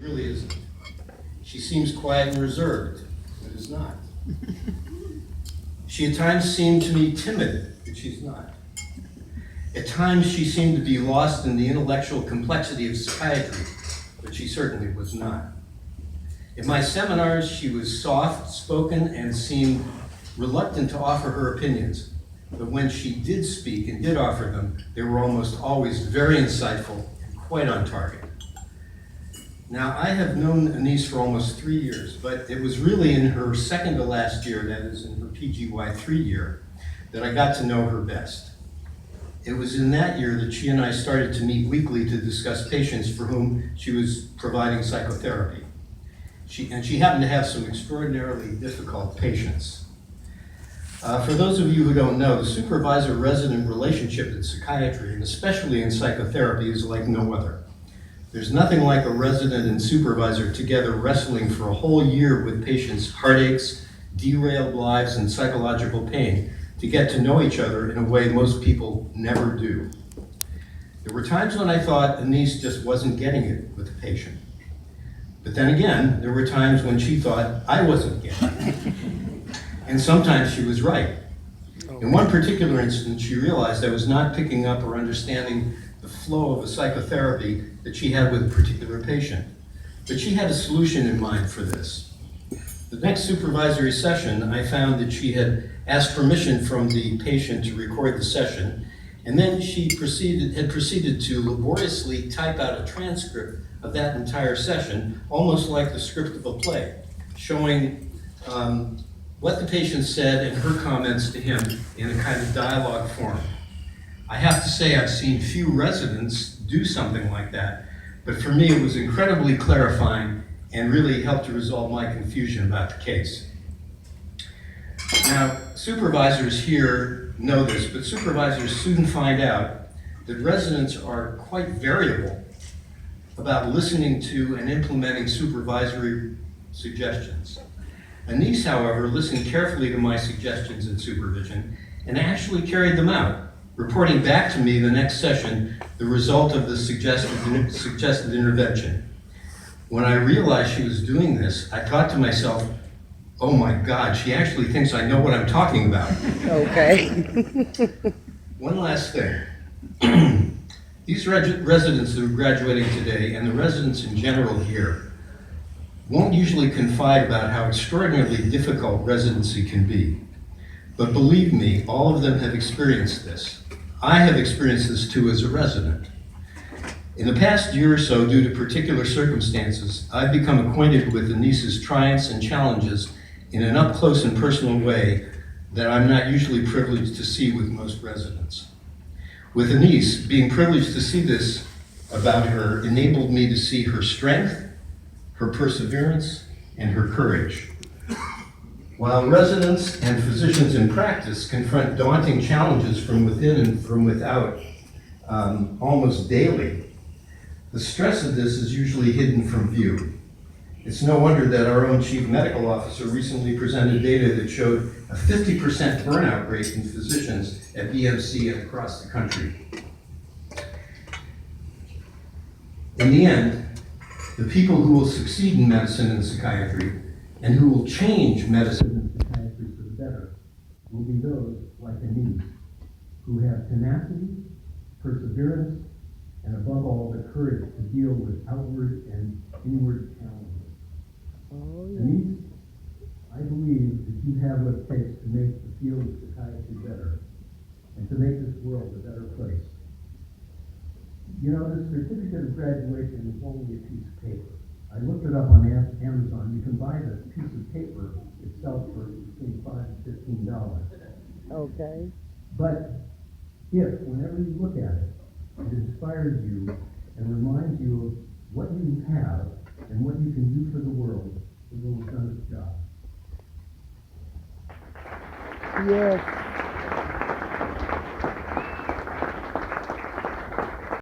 Really isn't. She seems quiet and reserved, but is not. She at times seemed to me timid, but she's not. At times she seemed to be lost in the intellectual complexity of psychiatry, but she certainly was not. In my seminars, she was soft-spoken and seemed reluctant to offer her opinions. But when she did speak and did offer them, they were almost always very insightful and quite on target. Now, I have known Annise for almost 3 years, but it was really in her second to last year, that is in her PGY 3 year, that I got to know her best. It was in that year that she and I started to meet weekly to discuss patients for whom she was providing psychotherapy. She happened to have some extraordinarily difficult patients. For those of you who don't know, the supervisor-resident relationship in psychiatry, and especially in psychotherapy, is like no other. There's nothing like a resident and supervisor together wrestling for a whole year with patients' heartaches, derailed lives, and psychological pain to get to know each other in a way most people never do. There were times when I thought Annise just wasn't getting it with the patient. But then again, there were times when she thought I wasn't getting it. And sometimes she was right. In one particular instance, she realized I was not picking up or understanding the flow of a psychotherapy that she had with a particular patient. But she had a solution in mind for this. The next supervisory session, I found that she had asked permission from the patient to record the session, and then she had proceeded to laboriously type out a transcript of that entire session, almost like the script of a play, showing what the patient said and her comments to him in a kind of dialogue form. I have to say I've seen few residents do something like that, but for me it was incredibly clarifying and really helped to resolve my confusion about the case. Now, supervisors here know this, but supervisors soon find out that residents are quite variable about listening to and implementing supervisory suggestions. Annise, however, listened carefully to my suggestions in supervision and actually carried them out, reporting back to me the next session the result of the suggested intervention. When I realized she was doing this, I thought to myself, oh my God, she actually thinks I know what I'm talking about. Okay. One last thing. These residents that are graduating today, and the residents in general here, won't usually confide about how extraordinarily difficult residency can be. But believe me, all of them have experienced this. I have experienced this too as a resident. In the past year or so, due to particular circumstances, I've become acquainted with Annise's triumphs and challenges in an up-close and personal way that I'm not usually privileged to see with most residents. With Annise, being privileged to see this about her enabled me to see her strength, her perseverance, and her courage. While residents and physicians in practice confront daunting challenges from within and from without almost daily, the stress of this is usually hidden from view. It's no wonder that our own chief medical officer recently presented data that showed a 50% burnout rate in physicians at BMC and across the country. In the end, the people who will succeed in medicine and psychiatry and who will change medicine and psychiatry for the better will be those like Annise, who have tenacity, perseverance, and above all, the courage to deal with outward and inward challenges. Oh, yeah. Annise, I believe that you have what it takes to make the field of psychiatry better and to make this world a better place. You know, the certificate of graduation is only a piece of paper. I looked it up on Amazon. You can buy the piece of paper itself for between $5 and $15. Okay. But if, whenever you look at it, it inspires you and reminds you of what you have and what you can do for the world, it will have done its job. Yes.